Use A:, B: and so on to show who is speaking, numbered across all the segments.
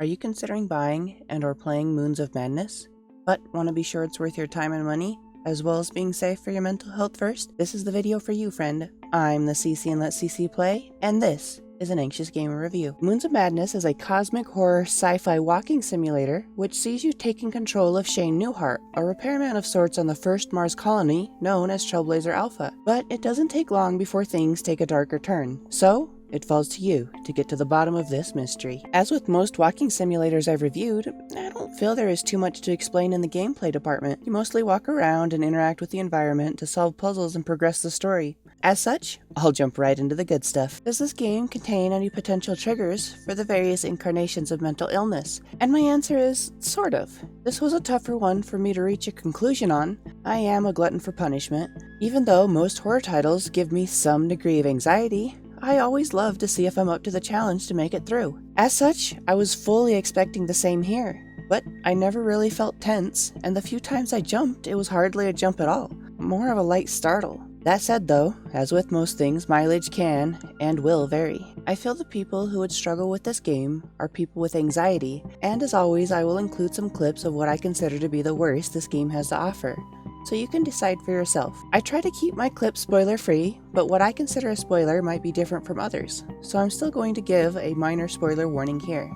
A: Are you considering buying and or playing Moons of Madness, but want to be sure it's worth your time and money, as well as being safe for your mental health first? This is the video for you, friend. I'm the CC and Let CC Play, and this is an Anxious Gamer review. Moons of Madness is a cosmic horror sci-fi walking simulator which sees you taking control of Shane Newhart, a repairman of sorts on the first Mars colony known as Trailblazer Alpha. But it doesn't take long before things take a darker turn. So, it falls to you to get to the bottom of this mystery. As with most walking simulators I've reviewed, I don't feel there is too much to explain in the gameplay department. You mostly walk around and interact with the environment to solve puzzles and progress the story. As such, I'll jump right into the good stuff. Does this game contain any potential triggers for the various incarnations of mental illness? And my answer is, sort of. This was a tougher one for me to reach a conclusion on. I am a glutton for punishment. Even though most horror titles give me some degree of anxiety, I always love to see if I'm up to the challenge to make it through. As such, I was fully expecting the same here, but I never really felt tense, and the few times I jumped, it was hardly a jump at all, more of a light startle. That said though, as with most things, mileage can and will vary. I feel the people who would struggle with this game are people with anxiety, and as always I will include some clips of what I consider to be the worst this game has to offer, so you can decide for yourself. I try to keep my clips spoiler free, but what I consider a spoiler might be different from others, so I'm still going to give a minor spoiler warning here.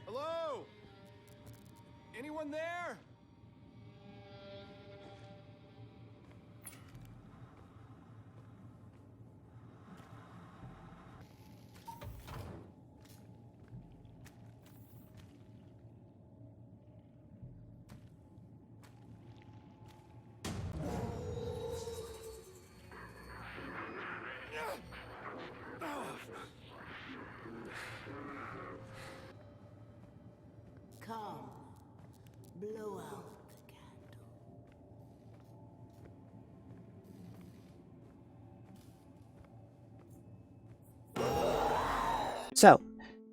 B: Hello? Anyone there?
C: Come, blow out the candle.
A: So,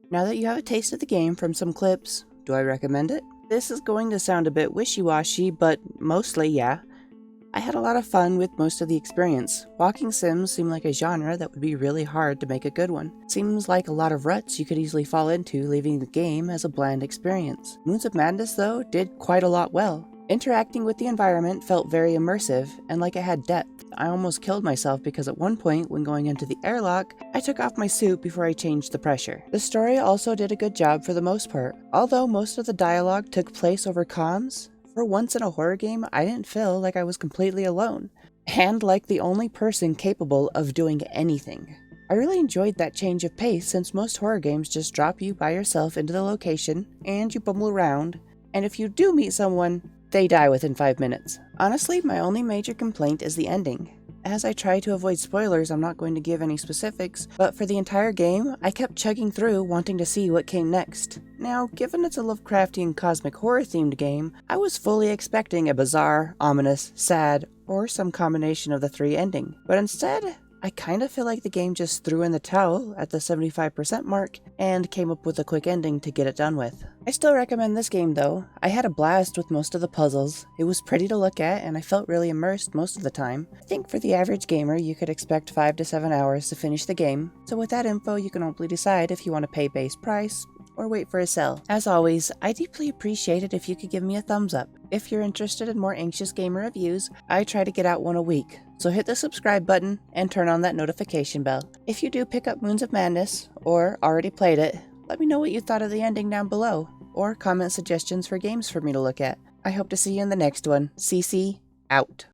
A: now that you have a taste of the game from some clips, do I recommend it? This is going to sound a bit wishy-washy, but mostly yeah. I had a lot of fun with most of the experience. Walking sims seem like a genre that would be really hard to make a good one. Seems like a lot of ruts you could easily fall into, leaving the game as a bland experience. Moons of Madness, though, did quite a lot well. Interacting with the environment felt very immersive, and like it had depth. I almost killed myself because at one point, when going into the airlock, I took off my suit before I changed the pressure. The story also did a good job for the most part. Although most of the dialogue took place over comms, for once in a horror game, I didn't feel like I was completely alone, and like the only person capable of doing anything. I really enjoyed that change of pace since most horror games just drop you by yourself into the location, and you bumble around, and if you do meet someone, they die within 5 minutes. Honestly, my only major complaint is the ending. As I try to avoid spoilers, I'm not going to give any specifics, but for the entire game, I kept chugging through wanting to see what came next. Now, given it's a Lovecraftian cosmic horror themed game, I was fully expecting a bizarre, ominous, sad, or some combination of the three ending. But instead, I kinda feel like the game just threw in the towel at the 75% mark and came up with a quick ending to get it done with. I still recommend this game though. I had a blast with most of the puzzles. It was pretty to look at and I felt really immersed most of the time. I think for the average gamer you could expect 5 to 7 hours to finish the game, so with that info you can hopefully decide if you want to pay base price or wait for a sale. As always, I deeply appreciate it if you could give me a thumbs up. If you're interested in more Anxious Gamer reviews, I try to get out one a week, so hit the subscribe button and turn on that notification bell. If you do pick up Moons of Madness, or already played it, let me know what you thought of the ending down below, or comment suggestions for games for me to look at. I hope to see you in the next one. CC, out.